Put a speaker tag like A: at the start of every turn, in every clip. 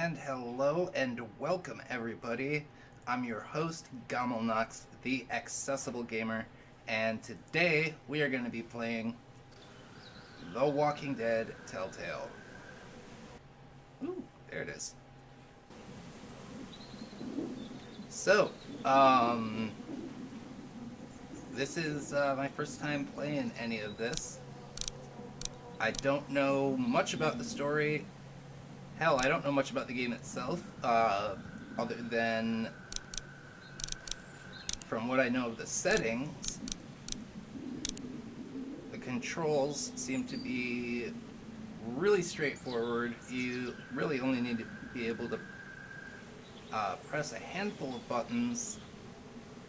A: And hello and welcome everybody. I'm your host, Gamelnox, the Accessible Gamer, and today we are going to be playing The Walking Dead Telltale. Ooh, there it is. So, this is my first time playing any of this. I don't know much about the story. Hell, I don't know much about the game itself, other than from what I know of the settings. The controls seem to be really straightforward. You really only need to be able to press a handful of buttons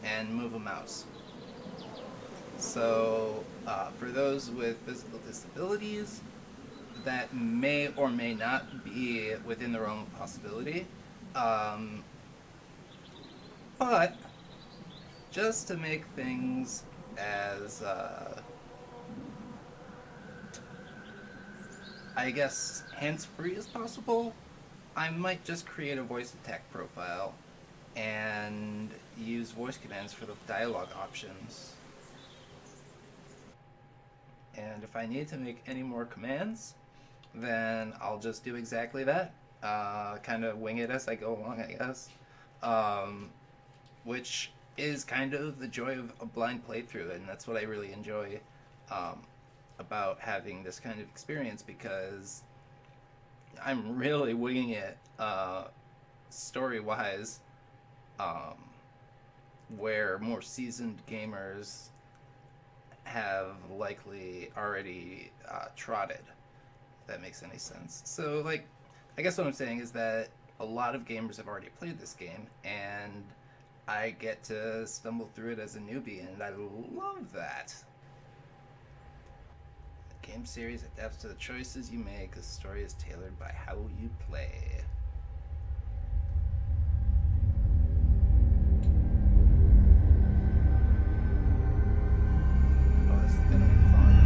A: and move a mouse. So, for those with physical disabilities, that may or may not be within the realm of possibility. But just to make things as, I guess, hands-free as possible, I might just create a voice attack profile and use voice commands for the dialogue options. And if I need to make any more commands, then I'll just do exactly that. Kind of wing it as I go along, I guess. Which is kind of the joy of a blind playthrough, and that's what I really enjoy about having this kind of experience, because I'm really winging it story-wise, where more seasoned gamers have likely already trotted. That makes any sense. So, like, I guess what I'm saying is that a lot of gamers have already played this game, and I get to stumble through it as a newbie, and I love that. The game series adapts to the choices you make. The story is tailored by how you play. Oh, this is gonna be fun.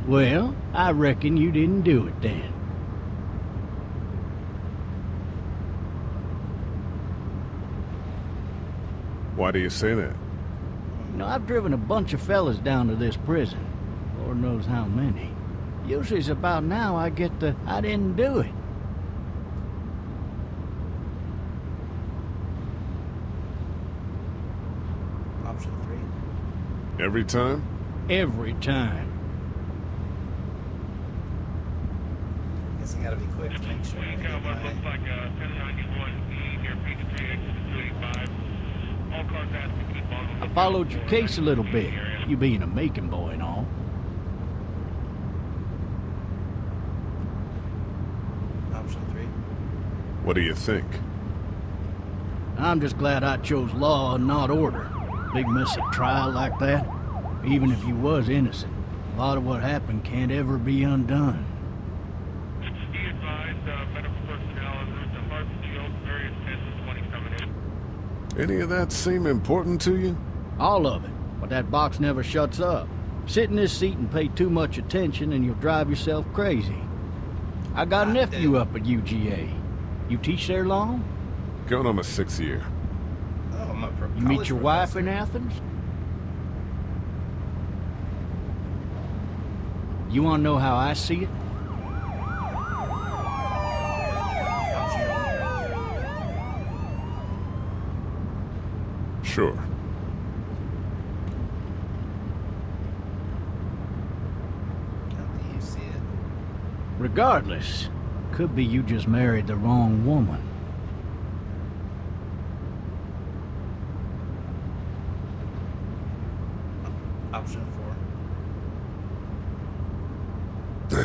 B: Well, I reckon you didn't do it then.
C: Why do you say that?
B: You know, I've driven a bunch of fellas down to this prison. Lord knows how many. Usually it's about now I get the, I didn't do it.
A: Option 3.
C: Every time?
B: Every time.
A: Guess I gotta be quick to make sure.
D: Looks like 1091E near Peach 285. All cars have to keep on.
B: I followed your case a little bit, you being a Macon boy and all.
A: Option 3.
C: What do you think?
B: I'm just glad I chose law and not order. Big mess of trial like that, even if you was innocent, a lot of what happened can't ever be undone.
D: Be advised, medical personnel en route to Hartsfield, various 10 20 coming in.
C: Any of that seem important to you?
B: All of it, but that box never shuts up. Sit in this seat and pay too much attention and you'll drive yourself crazy. I got a nephew up at UGA. You teach there long?
C: Going on my 6th year.
A: Oh, I'm a
B: You meet your wife in Athens? You want to know how I see it?
C: Sure.
A: How do you see it?
B: Regardless, could be you just married the wrong woman.
A: Option 4.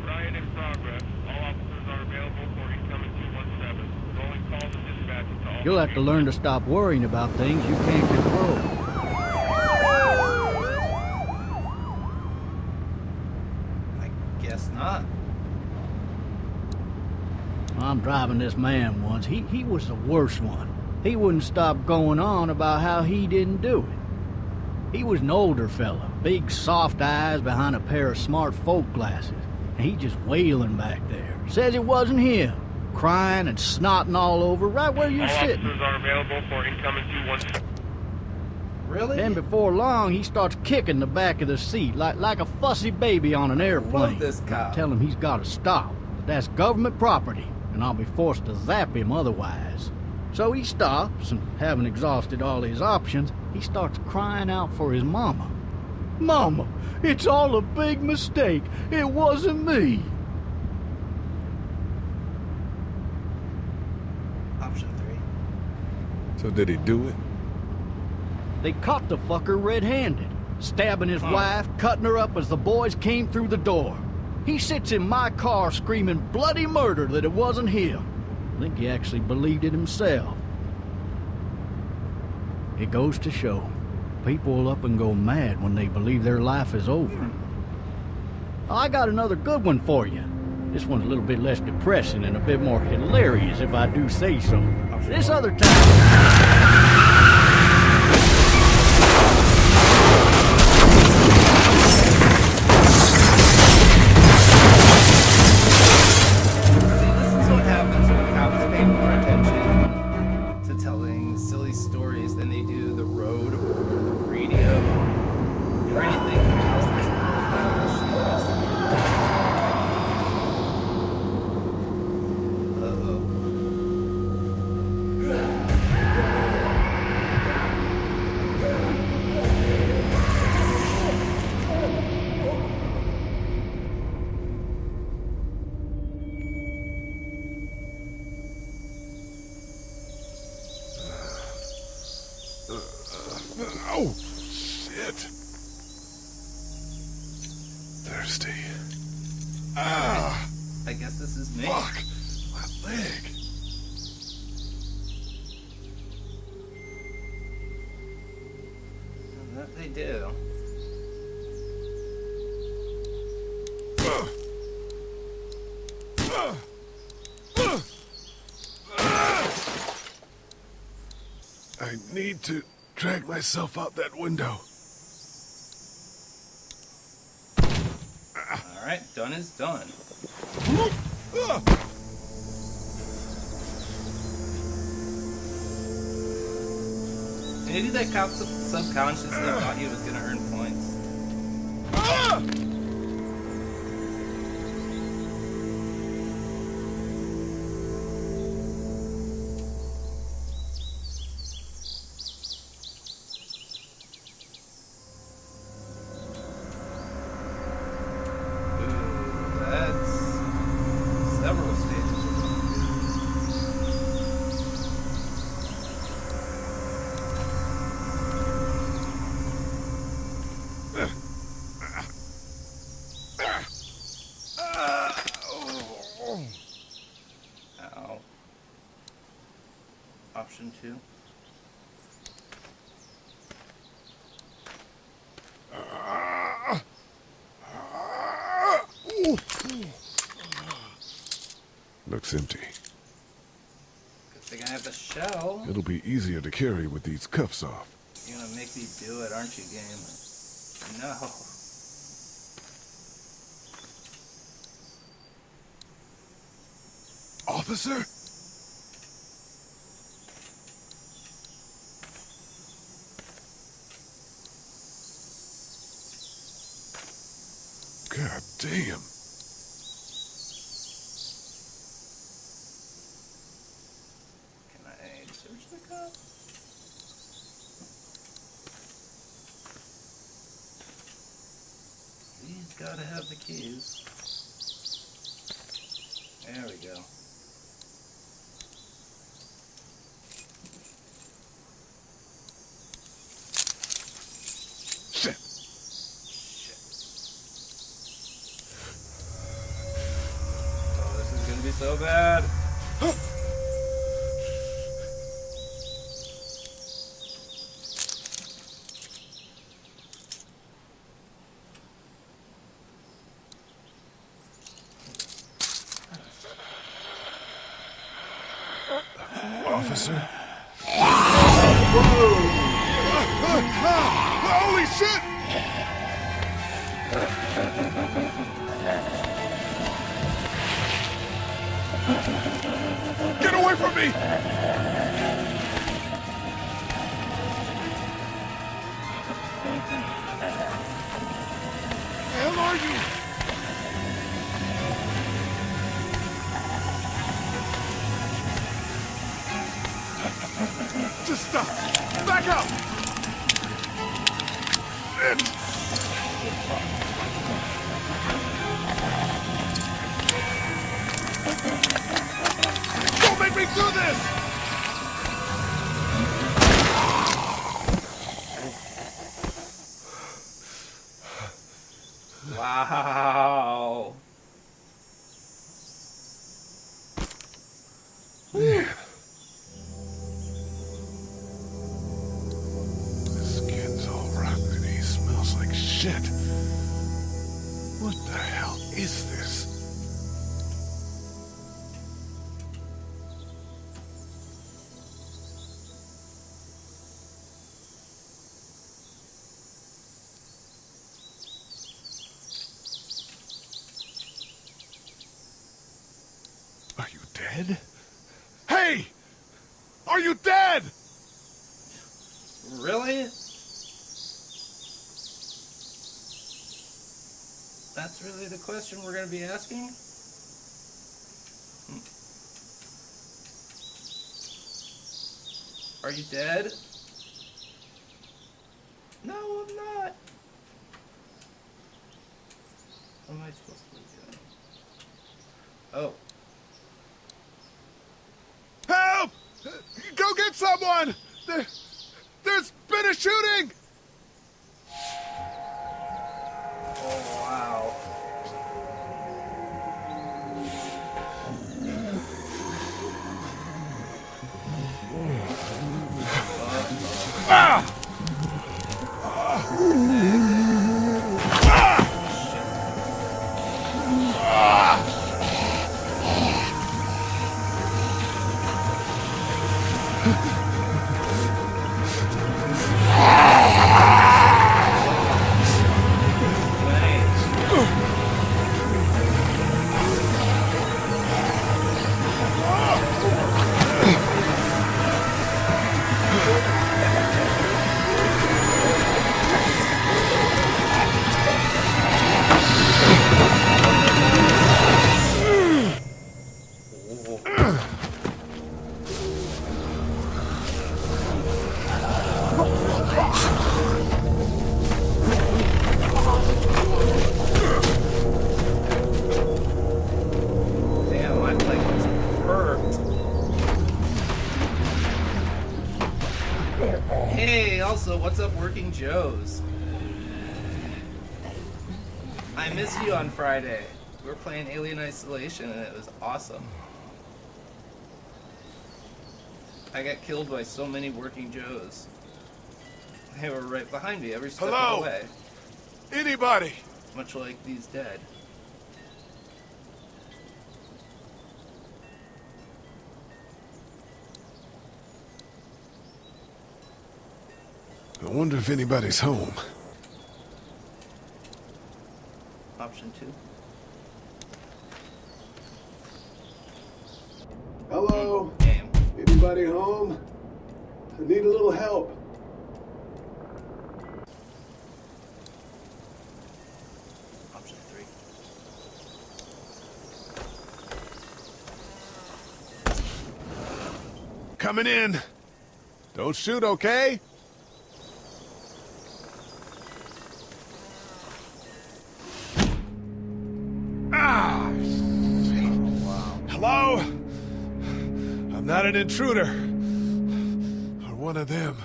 D: Riot in progress. All officers are available for incoming 217. Rolling calls and dispatch to all.
B: You'll have to learn to stop worrying about things you can't control.
A: I guess not.
B: I'm driving this man once. He was the worst one. He wouldn't stop going on about how he didn't do it. He was an older fella, big soft eyes behind a pair of smart folk glasses, and he just wailing back there. Says it wasn't him, crying and snotting all over right where you're
D: All
B: sitting.
D: officers are available for incoming 217.
A: Really?
B: Then before long, he starts kicking the back of the seat like a fussy baby on an airplane.
A: this cop.
B: Tell him he's got to stop. That's government property, and I'll be forced to zap him otherwise. So he stops, and having exhausted all his options, he starts crying out for his mama. Mama, it's all a big mistake. It wasn't me.
A: Option 3.
C: So did he do it?
B: They caught the fucker red-handed, stabbing his wife, cutting her up as the boys came through the door. He sits in my car screaming bloody murder that it wasn't him. I think he actually believed it himself. It goes to show, people will up and go mad when they believe their life is over. I got another good one for you. This one's a little bit less depressing and a bit more hilarious, if I do say so. This other time...
A: Than they do the road or the radio or anything else that's
C: Oh, shit. Thirsty. Ah,
A: I guess this is me.
C: fuck. My leg.
A: That they do.
C: I need to drag myself out that window.
A: Alright, done is done. Maybe that cop subconsciously thought he was gonna earn points. Several stages. Ow. Option 2.
C: Looks empty.
A: Good thing I have the shell.
C: It'll be easier to carry with these cuffs off.
A: You're gonna make me do it, aren't you, game? No.
C: Officer? God damn.
A: Can I search the cup? He's gotta have the keys. There we go. So bad.
C: Officer? Holy shit! Get away from me! Where the hell are you? Just stop! Back up! Don't make me do this!
A: Wow.
C: Man. His skin's all rotten and he smells like shit. What the hell is this? Are you dead? Hey! Are you dead?
A: Really? That's really the question we're going to be asking? Are you dead? No, I'm not. What am I supposed to be doing? Oh.
C: Help! Go get someone! There's been a shooting!
A: Oh, wow.
C: Ah!
A: Damn, my leg was hurt. Hey, also, what's up, Working Joes? I missed you on Friday. We were playing Alien Isolation and it was awesome. I got killed by so many Working Joes. They were right behind me every step of
C: Hello?
A: the way.
C: Anybody?
A: Much like these dead.
C: I wonder if anybody's home.
A: Option 2.
E: Hello?
A: Game.
E: Anybody home? I need a little help.
A: Option 3.
C: Coming in. Don't shoot, okay? Ah!
A: Wow.
C: Hello? I'm not an intruder. Or one of them.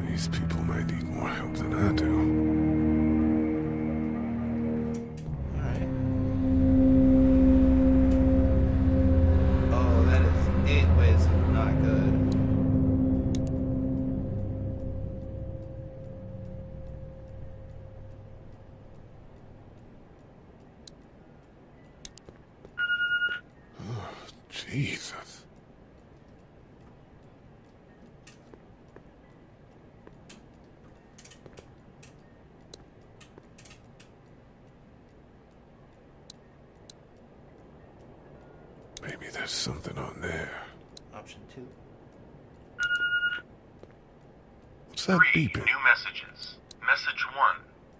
C: These people might need more help than I do.
A: Alright.
C: Jesus. Maybe there's something on there.
A: Option 2.
C: What's that
F: 3
C: beeping?
F: new messages. Message 1,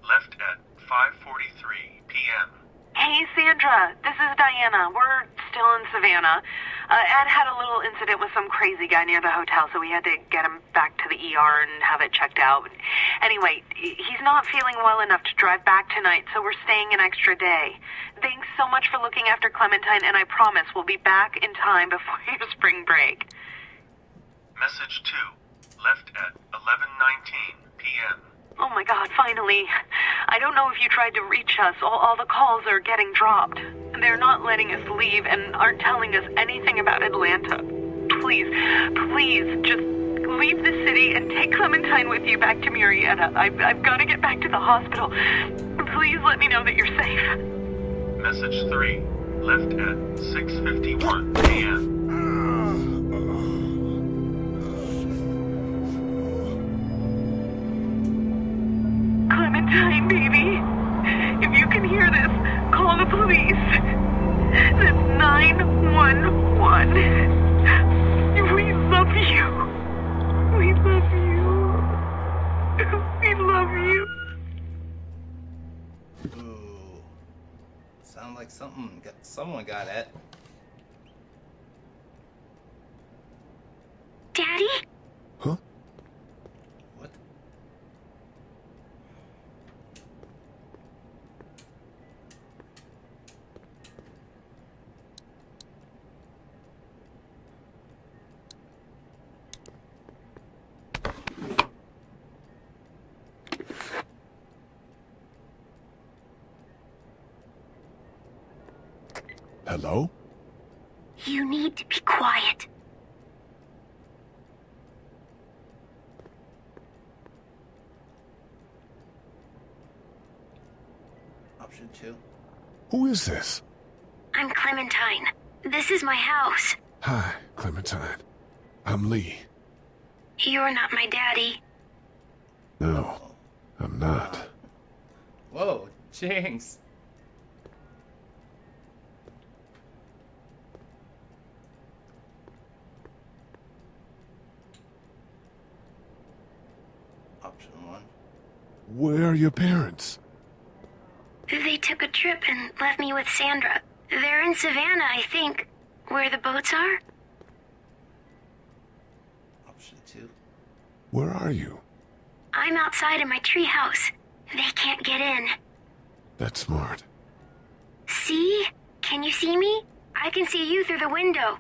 F: left at 5:43 p.m.
G: Hey, Sandra. This is Diana. We're still in Savannah. Ed had a little incident with some crazy guy near the hotel, so we had to get him back to the ER and have it checked out. Anyway, he's not feeling well enough to drive back tonight, so we're staying an extra day. Thanks so much for looking after Clementine, and I promise we'll be back in time before your spring break.
F: Message 2, left at 11:19 p.m.
G: Oh my God, finally. I don't know if you tried to reach us. All the calls are getting dropped. They're not letting us leave and aren't telling us anything about Atlanta. Please, just leave the city and take Clementine with you back to Murrieta. I've got to get back to the hospital. Please let me know that you're safe.
F: Message 3, left at 6:51 p.m.
G: Clementine, baby. If you can hear this, call the police. That's 911. We love you. We love you. We love you.
A: Ooh. Sound like someone got it.
H: Daddy?
C: Huh?
A: What?
C: Hello?
H: You need to be quiet.
A: Option 2.
C: Who is this?
H: I'm Clementine. This is my house.
C: Hi, Clementine. I'm Lee.
H: You're not my daddy.
C: No, I'm not.
A: Whoa, Jinx. Option 1.
C: Where are your parents?
H: They took a trip and left me with Sandra. They're in Savannah, I think. Where the boats are?
A: Option 2.
C: Where are you?
H: I'm outside in my treehouse. They can't get in.
C: That's smart.
H: See? Can you see me? I can see you through the window.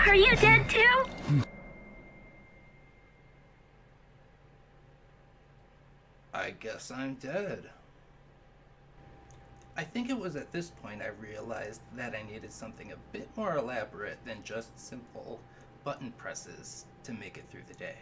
H: Are you dead too?
A: I guess I'm dead. I think it was at this point I realized that I needed something a bit more elaborate than just simple button presses to make it through the day.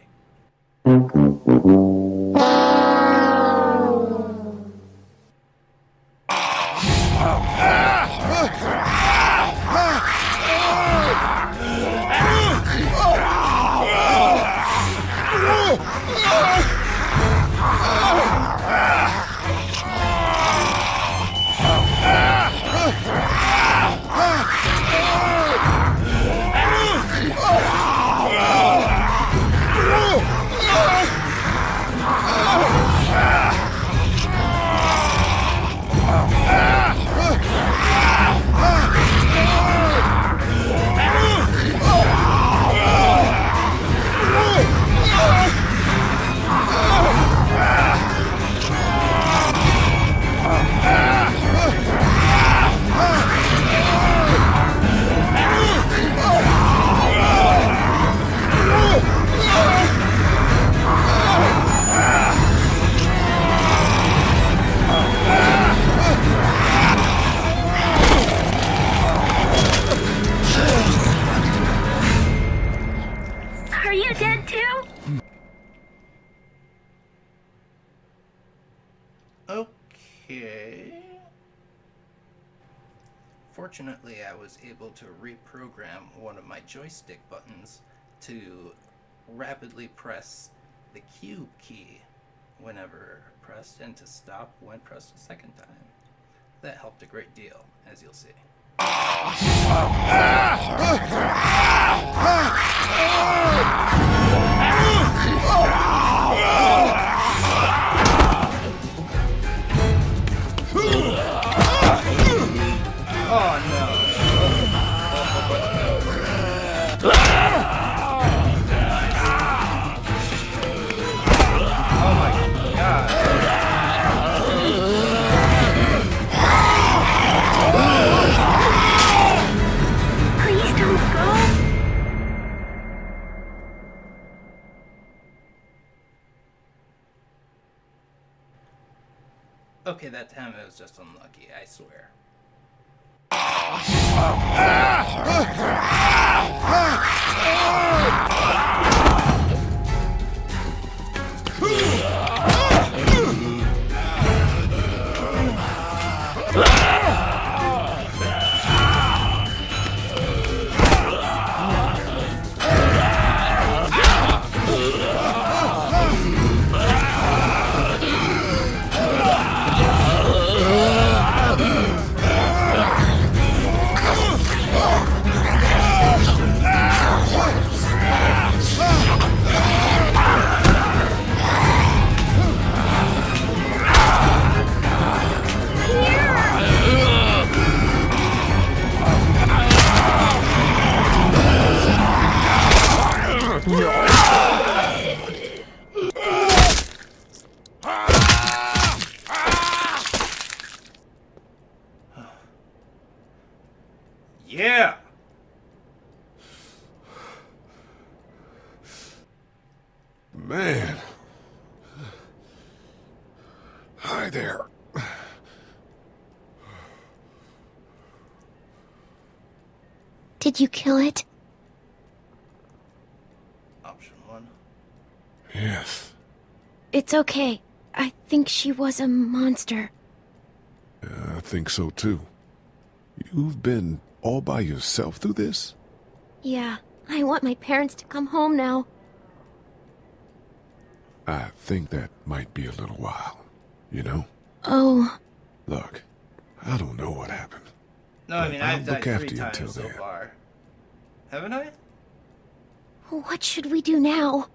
A: Okay. Fortunately, I was able to reprogram one of my joystick buttons to rapidly press the Q key whenever pressed and to stop when pressed a second time. That helped a great deal, as you'll see. Oh no. Oh my god.
H: Please don't go.
A: Okay, that time it was just unlucky, I swear. Yeah!
C: Man. Hi there.
H: Did you kill it?
A: Option 1.
C: Yes.
H: It's okay. I think she was a monster.
C: I think so too. You've been all by yourself through this?
H: Yeah, I want my parents to come home now.
C: I think that might be a little while. You know?
H: Oh.
C: Look, I don't know what happened.
A: No, I
C: But
A: mean,
C: I'll
A: I've died
C: look after
A: 3
C: you
A: times
C: until
A: so
C: then.
A: far. Haven't I?
H: What should we do now?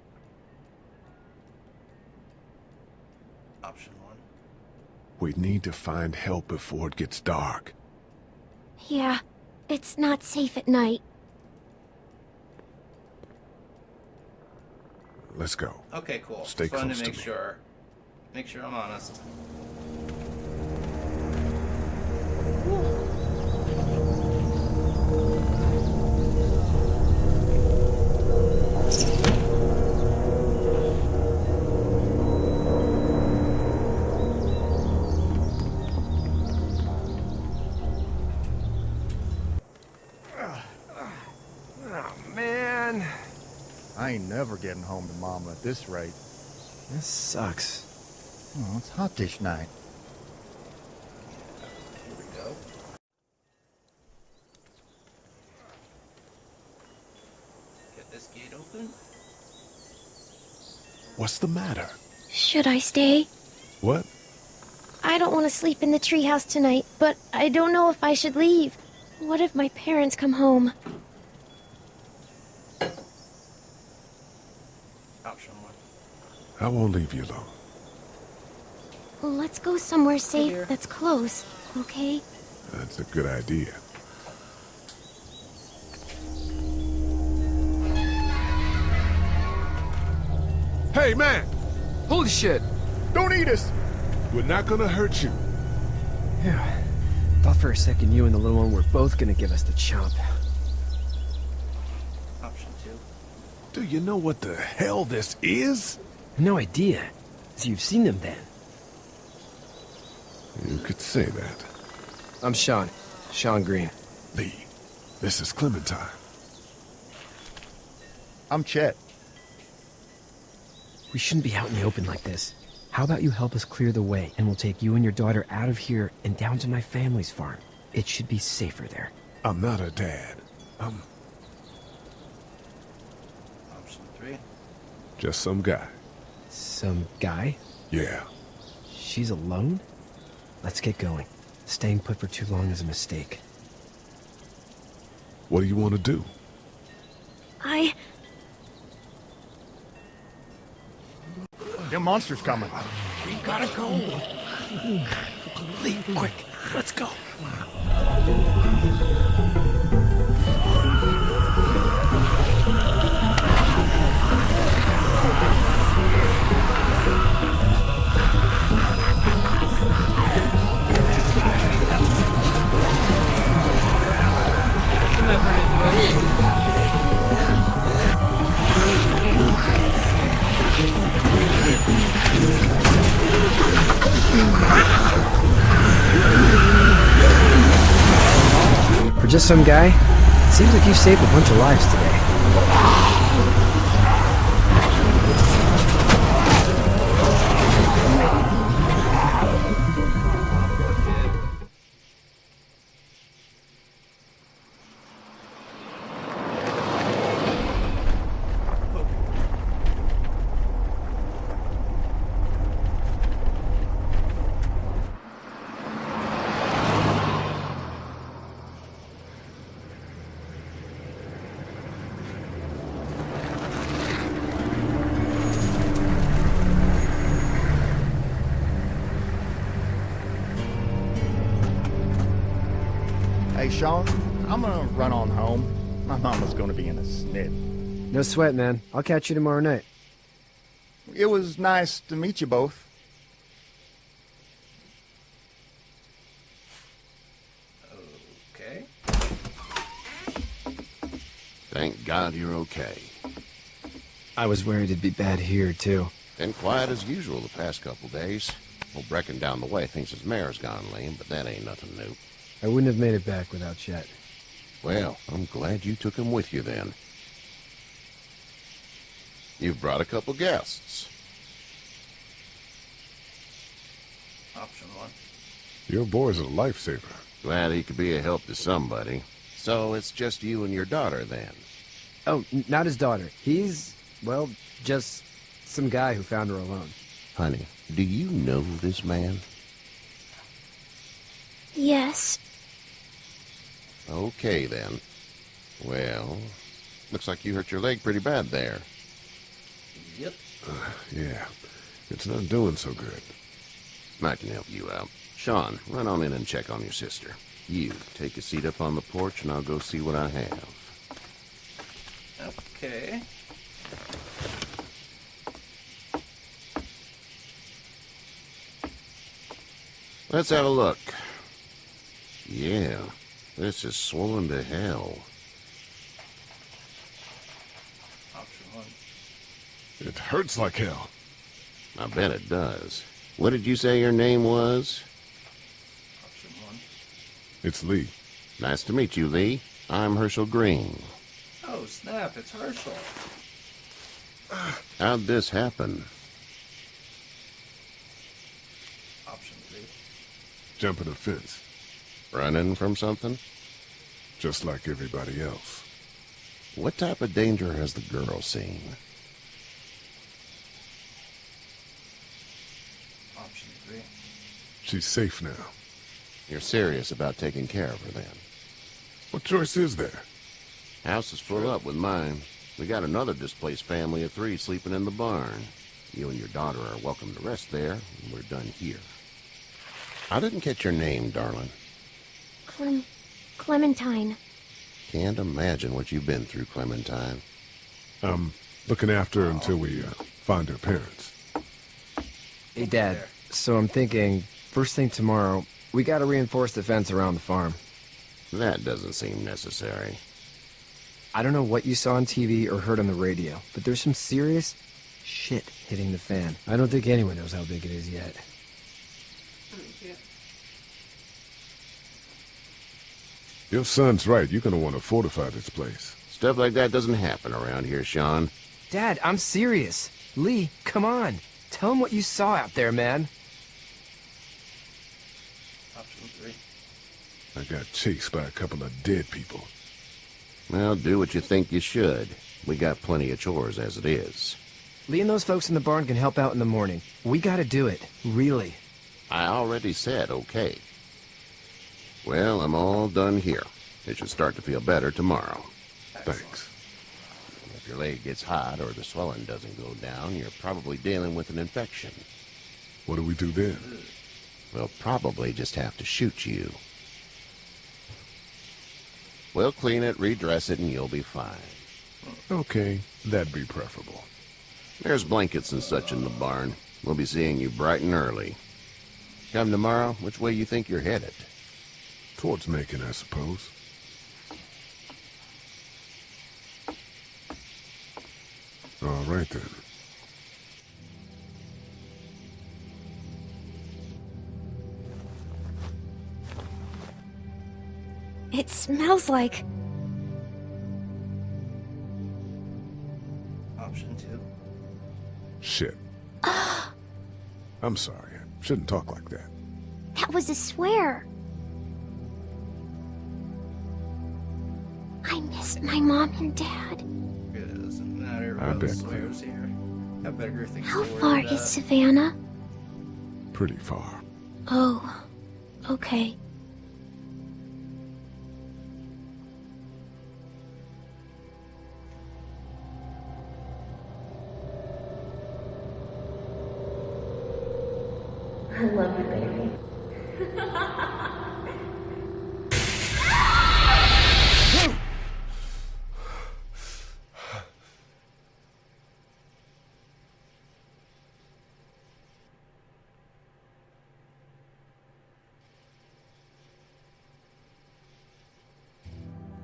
A: Option 1.
C: We need to find help before it gets dark.
H: Yeah, it's not safe at night.
C: Let's go.
A: Okay, cool.
C: Stay
A: Just wanted
C: close
A: to
C: to
A: make
C: me.
A: sure. Make sure I'm honest.
I: Oh, man. I ain't never getting home to Mama at this rate.
J: This sucks.
I: Oh, it's hot dish night.
A: Here we go. Get this gate open.
C: What's the matter?
H: Should I stay?
C: What?
H: I don't want to sleep in the treehouse tonight, but I don't know if I should leave. What if my parents come home?
A: Option 1.
C: I won't leave you alone.
H: Let's go somewhere safe
A: dear.
H: that's close, okay?
C: That's a good idea. Hey, man!
J: Holy shit!
I: Don't eat us!
C: We're not gonna hurt you.
J: Yeah. Thought for a second you and the little one were both gonna give us the chomp.
A: Option 2.
C: Do you know what the hell this is?
J: No idea. So you've seen them then?
C: You could say that.
J: I'm Sean. Sean Green.
C: Lee, this is Clementine.
I: I'm Chet.
J: We shouldn't be out in the open like this. How about you help us clear the way, and we'll take you and your daughter out of here and down to my family's farm. It should be safer there.
C: I'm not a dad. I'm
A: Option 3.
C: just some guy.
J: Some guy?
C: Yeah.
J: She's alone? Let's get going. Staying put for too long is a mistake.
C: What do you want to do?
I: Them monsters coming.
B: We gotta go.
J: Lee, quick, let's go. For just some guy, it seems like you've saved a bunch of lives today.
I: Hey, Sean, I'm gonna run on home. My mama's gonna be in a snit.
J: No sweat, man. I'll catch you tomorrow night.
I: It was nice to meet you both.
A: Okay.
K: Thank God you're okay.
J: I was worried it'd be bad here, too.
K: Been quiet as usual the past couple days. Old Brecken down the way thinks his mare's gone lame, but that ain't nothing new.
J: I wouldn't have made it back without Chet.
K: Well, I'm glad you took him with you then. You've brought a couple guests.
A: Option 1.
C: Your boy's a lifesaver.
K: Glad he could be a help to somebody. So it's just you and your daughter then?
J: Oh, not his daughter. He's, well, just some guy who found her alone.
K: Honey, do you know this man?
H: Yes.
K: Okay, then. Well, looks like you hurt your leg pretty bad there.
A: Yep.
C: Yeah. It's not doing so good.
K: I can help you out. Sean, run on in and check on your sister. You, take a seat up on the porch and I'll go see what I have.
A: Okay.
K: Let's have a look. Yeah, this is swollen to hell.
A: Option 1.
C: It hurts like hell.
K: I bet it does. What did you say your name was?
A: Option 1.
C: It's Lee.
K: Nice to meet you, Lee. I'm Herschel Green.
A: Oh, snap, it's Herschel.
K: How'd this happen?
A: Option 3.
C: Jumping a fence.
K: Running from something?
C: Just like everybody else.
K: What type of danger has the girl seen?
A: Option 3.
C: She's safe now.
K: You're serious about taking care of her then?
C: What choice is there?
K: House is full up with mine. We got another displaced family of 3 sleeping in the barn. You and your daughter are welcome to rest there, and we're done here. I didn't catch your name, darling.
H: Clementine.
K: Can't imagine what you've been through, Clementine.
C: I'm looking after her until we find her parents.
J: Hey, Dad, so I'm thinking, first thing tomorrow, we gotta reinforce the fence around the farm.
K: That doesn't seem necessary.
J: I don't know what you saw on TV or heard on the radio, but there's some serious shit hitting the fan. I don't think anyone knows how big it is yet.
C: Your son's right. You're gonna want to fortify this place.
K: Stuff like that doesn't happen around here, Sean.
J: Dad, I'm serious. Lee, come on. Tell him what you saw out there, man.
A: Option 3.
C: I got chased by a couple of dead people.
K: Well, do what you think you should. We got plenty of chores as it is.
J: Lee and those folks in the barn can help out in the morning. We gotta do it. Really.
K: I already said okay. Well, I'm all done here. It should start to feel better tomorrow.
C: Thanks.
K: If your leg gets hot or the swelling doesn't go down, you're probably dealing with an infection.
C: What do we do then?
K: We'll probably just have to shoot you. We'll clean it, redress it, and you'll be fine.
C: Okay, that'd be preferable.
K: There's blankets and such in the barn. We'll be seeing you bright and early. Come tomorrow, which way you think you're headed?
C: Towards Macon, I suppose. All right, then.
H: It smells like...
A: Option 2.
C: Shit. I'm sorry. I shouldn't talk like that.
H: That was a swear. I miss my mom and dad.
A: It doesn't matter
C: I
A: what
C: bet.
A: swears here. Have bigger things
H: How
A: to worry
H: far
A: about.
H: is Savannah?
C: Pretty far.
H: Oh, okay.
L: I love you, baby.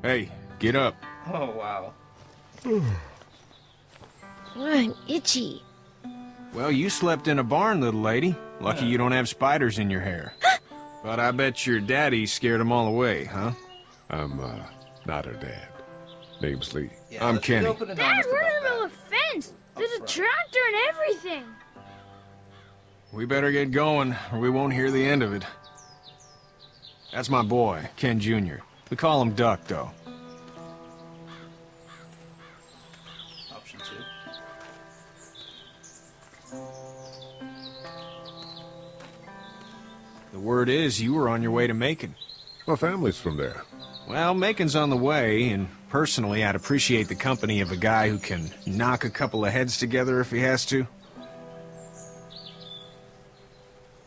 M: Hey, get up.
A: Oh, wow.
H: I'm itchy.
M: Well, you slept in a barn, little lady. Lucky you don't have spiders in your hair. But I bet your daddy scared them all away, huh?
C: I'm, not her dad. Name's Lee.
A: Yeah,
M: I'm
A: let's be
M: Kenny.
A: open and
N: Dad,
A: honest
N: we're in
A: about
N: the middle
A: that.
N: of a fence. There's a
A: front.
N: tractor and everything.
M: We better get going, or we won't hear the end of it. That's my boy, Ken Jr. We call him Duck, though.
A: Option 2.
M: The word is you were on your way to Macon.
C: My family's from there.
M: Well, Macon's on the way, and personally, I'd appreciate the company of a guy who can knock a couple of heads together if he has to.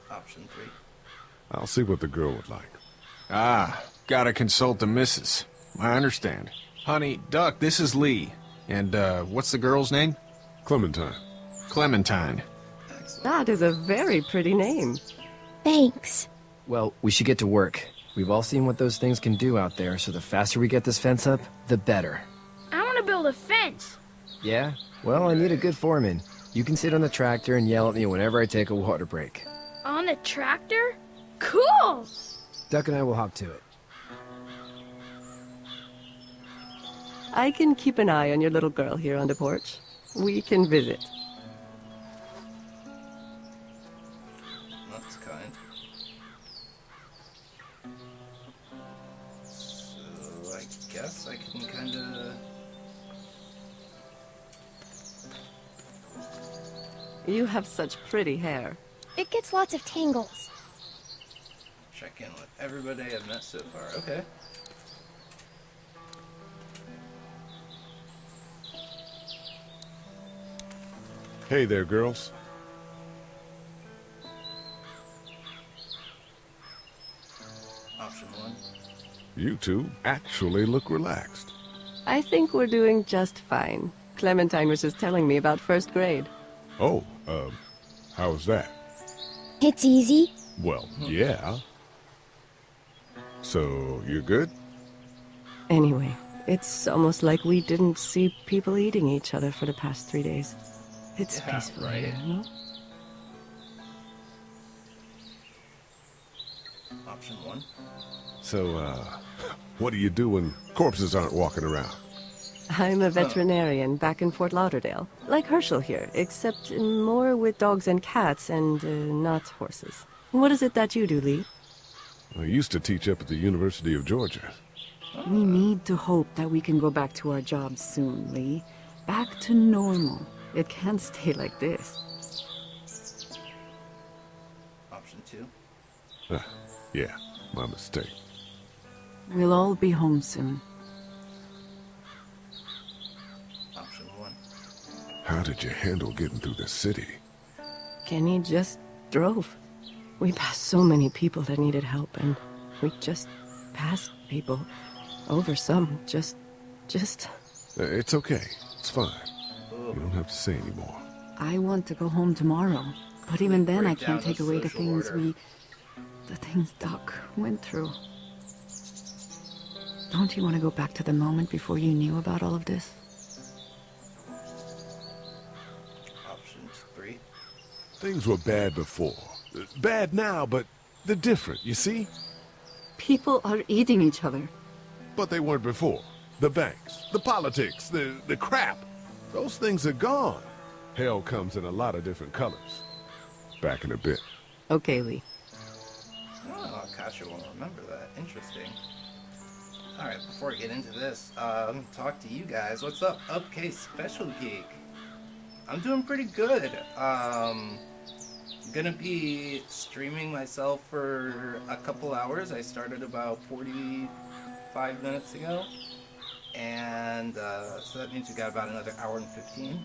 A: Option 3.
C: I'll see what the girl would like.
M: Ah, gotta consult the missus. I understand. Honey, Duck, this is Lee. And, what's the girl's name?
C: Clementine.
M: Clementine.
O: That is a very pretty name.
H: Thanks.
J: Well, we should get to work. We've all seen what those things can do out there, so the faster we get this fence up, the better.
N: I want to build a fence.
J: Yeah? Well, I need a good foreman. You can sit on the tractor and yell at me whenever I take a water break.
N: On the tractor? Cool!
J: Duck and I will hop to it.
O: I can keep an eye on your little girl here on the porch. We can visit.
A: That's kind. So, I guess I can kinda...
O: You have such pretty hair.
H: It gets lots of tangles.
A: check in with everybody I've met so far. Okay.
C: Hey there, girls.
A: Option 1.
C: You two actually look relaxed.
O: I think we're doing just fine. Clementine was just telling me about first grade.
C: Oh, how's that?
H: It's easy.
C: Well, yeah. So, you're good?
O: Anyway, it's almost like we didn't see people eating each other for the past 3 days. It's
A: Yeah,
O: peaceful
A: right.
O: here, no?
A: Option 1.
C: So, what do you do when corpses aren't walking around?
O: I'm a veterinarian back in Fort Lauderdale. Like Herschel here, except more with dogs and cats and not horses. What is it that you do, Lee?
C: I used to teach up at the University of Georgia.
L: We need to hope that we can go back to our jobs soon, Lee. Back to normal. It can't stay like this.
A: Option 2.
C: Yeah, my mistake.
L: We'll all be home soon.
A: Option 1.
C: How did you handle getting through the city?
O: Kenny just drove. We passed so many people that needed help, and we just passed people. Over some, just...
C: It's okay. It's fine. You don't have to say anymore.
L: I want to go home tomorrow, but even then I can't take away the things
A: order.
L: the things Doc went through. Don't you want to go back to the moment before you knew about all of this?
A: Option 3.
C: Things were bad before. Bad now, but they're different, you see?
L: People are eating each other.
C: But they weren't before. The banks, the politics, the crap. Those things are gone. Hell comes in a lot of different colors. Back in a bit.
O: Okay, Lee.
A: Oh, Katya won't remember that. Interesting. Alright, before I get into this, let me talk to you guys. What's up, Upcase Special Geek? I'm doing pretty good. Gonna be streaming myself for a couple hours. I started about 45 minutes ago. And, so that means we got about another hour and 15.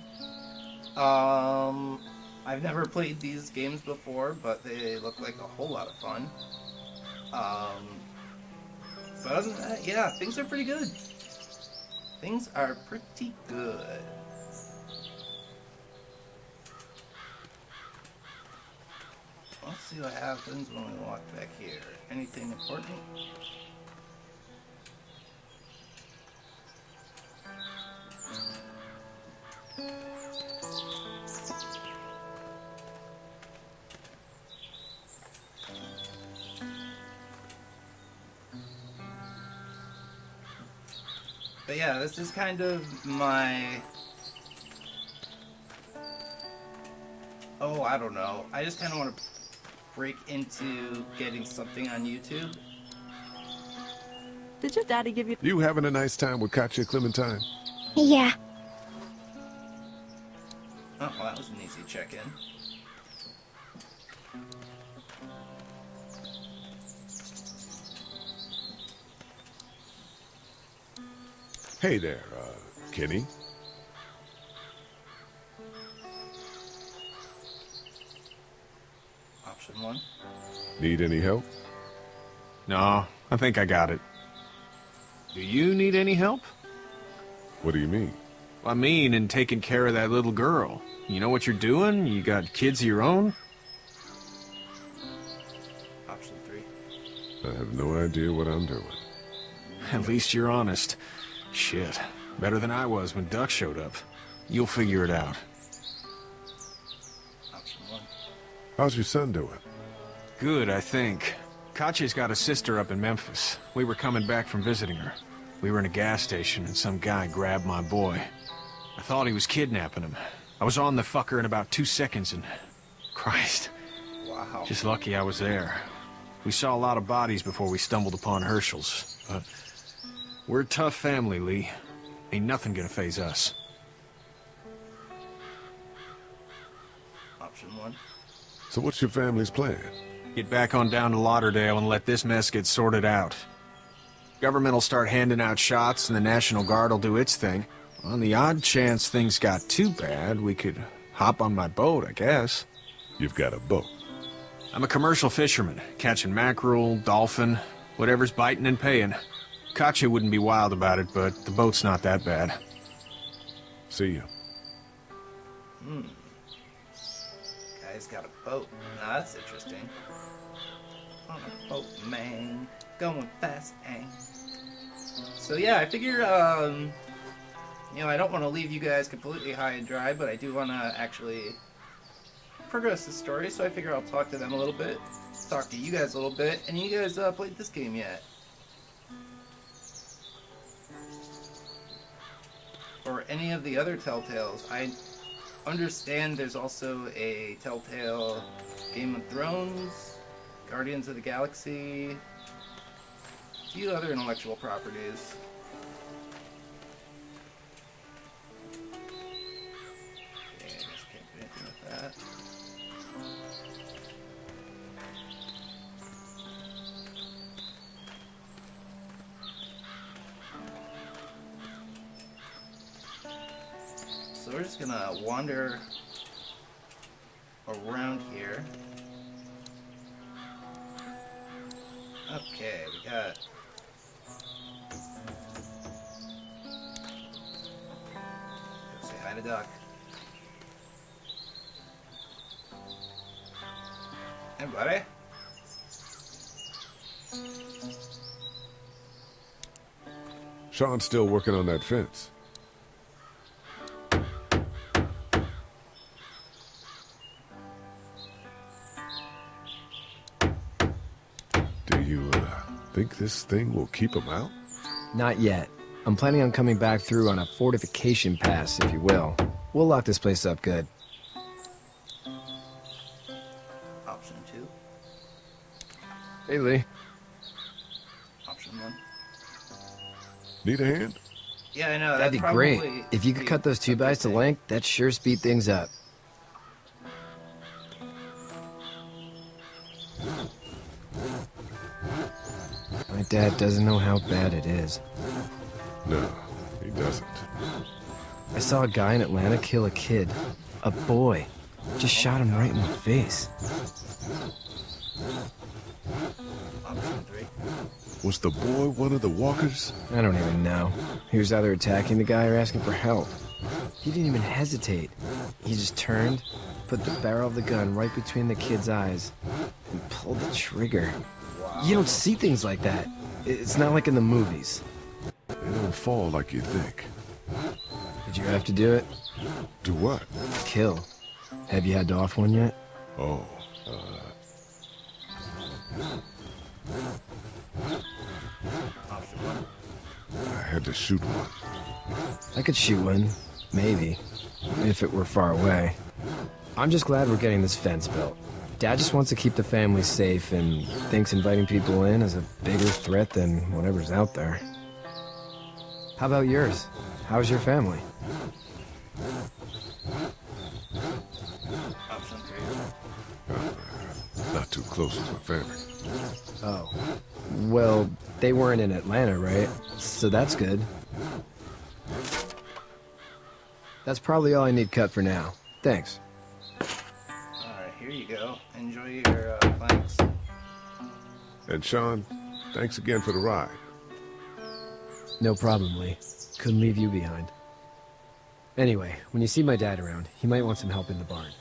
A: I've never played these games before, but they look like a whole lot of fun. But other than that, yeah, things are pretty good. Things are pretty good. Let's see what happens when we walk back here. Anything important? But yeah, this is kind of my... Oh, I don't know. I just kind of want to break into getting something on YouTube.
O: Did your daddy give you...
C: You having a nice time with Katya, Clementine?
H: Yeah.
A: Oh, well, that was an easy check-in.
C: Hey there, Kenny.
A: Option 1.
C: Need any help?
M: No, I think I got it. Do you need any help?
C: What do you mean?
M: I mean, in taking care of that little girl. You know what you're doing? You got kids of your own?
A: Option 3.
C: I have no idea what I'm doing.
M: At least you're honest. Shit. Better than I was when Duck showed up. You'll figure it out.
A: Option 1.
C: How's your son doing?
M: Good, I think. Katya's got a sister up in Memphis. We were coming back from visiting her. We were in a gas station and some guy grabbed my boy. I thought he was kidnapping him. I was on the fucker in about 2 seconds and... Christ.
A: Wow.
M: Just lucky I was there. We saw a lot of bodies before we stumbled upon Herschel's, but... We're a tough family, Lee. Ain't nothing gonna faze us.
A: Option 1.
C: So what's your family's plan?
M: Get back on down to Lauderdale and let this mess get sorted out. Government will start handing out shots and the National Guard will do its thing. On the odd chance things got too bad, we could hop on my boat, I guess.
C: You've got a boat.
M: I'm a commercial fisherman, catching mackerel, dolphin, whatever's biting and paying. Katya wouldn't be wild about it, but the boat's not that bad.
C: See you.
A: Guy's got a boat. Now that's interesting. On a boat, man. Going fast, and... So yeah, I figure, you know, I don't want to leave you guys completely high and dry, but I do want to actually progress the story, so I figure I'll talk to them a little bit, talk to you guys a little bit, and you guys played this game yet? for any of the other Telltales. I understand there's also a Telltale Game of Thrones, Guardians of the Galaxy, a few other intellectual properties. Okay, I guess can't do anything with that. So we're just gonna wander around here. Okay, we got... Go say hi to Duck. Hey, buddy.
C: Sean's still working on that fence. Do you, think this thing will keep him out?
J: Not yet. I'm planning on coming back through on a fortification pass, if you will. We'll lock this place up good.
A: Option 2.
J: Hey, Lee.
A: Option 1.
C: Need a hand?
A: Yeah, I know.
J: That'd be great. If you could cut those 2x to length, that'd sure speed things up. My dad doesn't know how bad it is.
C: No, he doesn't.
J: I saw a guy in Atlanta kill a kid. A boy. Just shot him right in the face.
A: Option 3.
C: Was the boy one of the walkers?
J: I don't even know. He was either attacking the guy or asking for help. He didn't even hesitate. He just turned, put the barrel of the gun right between the kid's eyes, and pulled the trigger. Wow. You don't see things like that. It's not like in the movies.
C: They don't fall like you think.
J: Did you have to do it?
C: Do what?
J: Kill. Have you had to off one yet?
C: Oh,
A: Option 1.
C: I had to shoot one.
J: I could shoot one. Maybe. If it were far away. I'm just glad we're getting this fence built. Dad just wants to keep the family safe and thinks inviting people in is a bigger threat than whatever's out there. How about yours? How's your family?
A: Option 3.
C: Not too close with my family.
J: Oh. Well, they weren't in Atlanta, right? So that's good. That's probably all I need cut for now. Thanks.
A: Alright, here you go. Enjoy your planks.
C: And Sean, thanks again for the ride.
J: No problem, Lee. Couldn't leave you behind. Anyway, when you see my dad around, he might want some help in the barn.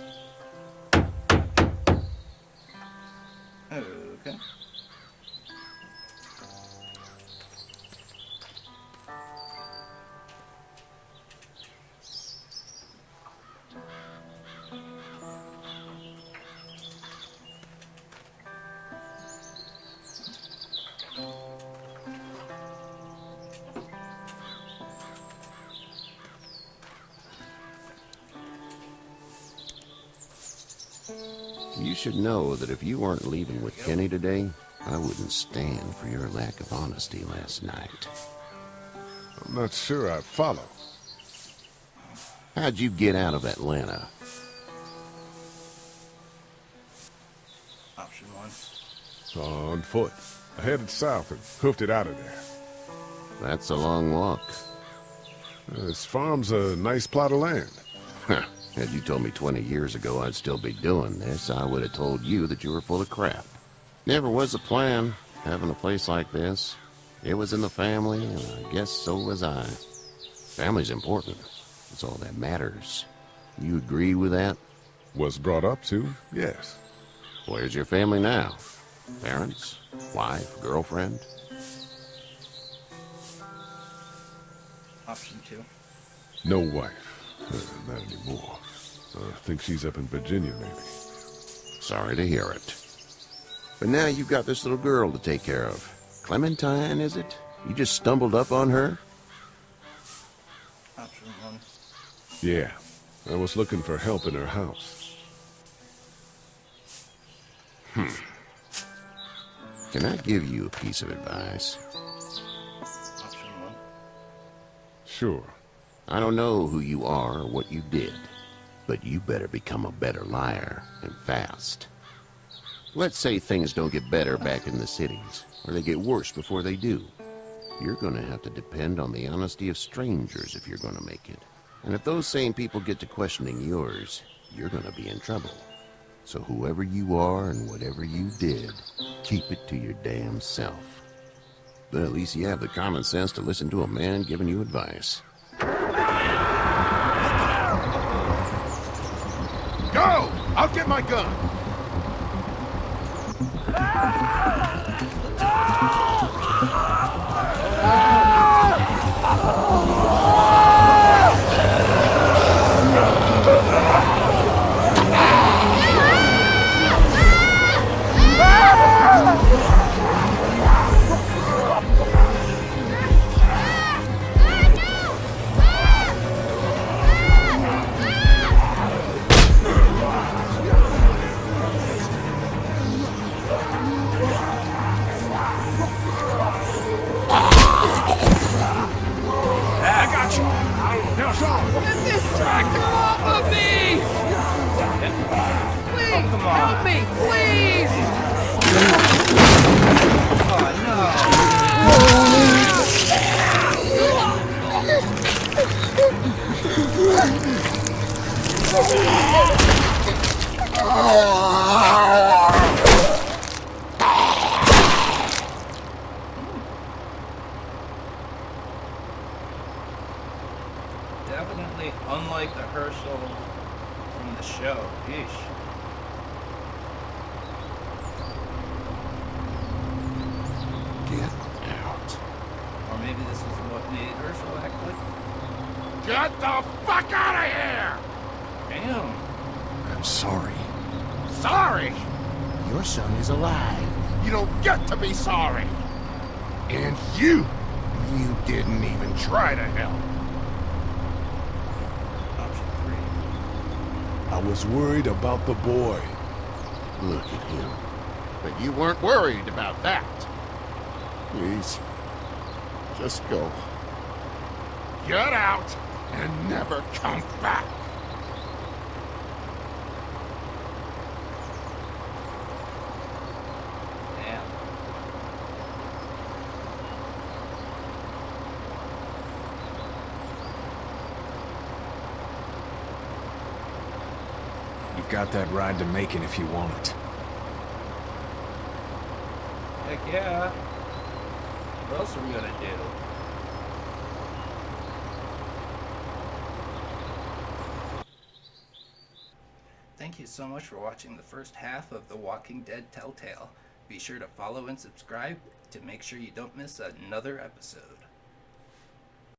A: Okay.
K: You should know that if you weren't leaving with Kenny today, I wouldn't stand for your lack of honesty last night.
C: I'm not sure I'd follow.
K: How'd you get out of Atlanta?
A: Option 1.
C: On foot. I headed south and hoofed it out of there.
K: That's a long walk.
C: This farm's a nice plot of land.
K: Had you told me 20 years ago I'd still be doing this, I would have told you that you were full of crap. Never was a plan, having a place like this. It was in the family, and I guess so was I. Family's important. It's all that matters. You agree with that?
C: Was brought up to, yes.
K: Where's your family now? Parents? Wife? Girlfriend?
A: Option 2.
C: No wife. Not anymore. I think she's up in Virginia, maybe.
K: Sorry to hear it. But now you've got this little girl to take care of. Clementine, is it? You just stumbled up on her?
A: Option Option 1.
C: Yeah, I was looking for help in her house.
K: Can I give you a piece of advice?
A: Option 1.
C: Sure.
K: I don't know who you are or what you did, but you better become a better liar, and fast. Let's say things don't get better back in the cities, or they get worse before they do. You're gonna have to depend on the honesty of strangers if you're gonna make it. And if those same people get to questioning yours, you're gonna be in trouble. So whoever you are and whatever you did, keep it to your damn self. But at least you have the common sense to listen to a man giving you advice.
C: Go! I'll get my gun!
A: Definitely unlike the Herschel from the show. Yeesh.
K: Get out.
A: Or maybe this was what made Herschel act like.
C: Get the fuck out of here!
A: Damn.
M: I'm sorry.
C: Sorry? Your son is alive. You don't get to be sorry. And you didn't even try to help.
A: Option 3.
C: I was worried about the boy.
K: Look at him. But you weren't worried about that.
C: Please, just go. Get out and never come back.
A: Damn.
M: You've got that ride to Macon if you want it.
A: Heck yeah. What else are we gonna do? Thank you so much for watching the first half of The Walking Dead Telltale. Be sure to follow and subscribe to make sure you don't miss another episode.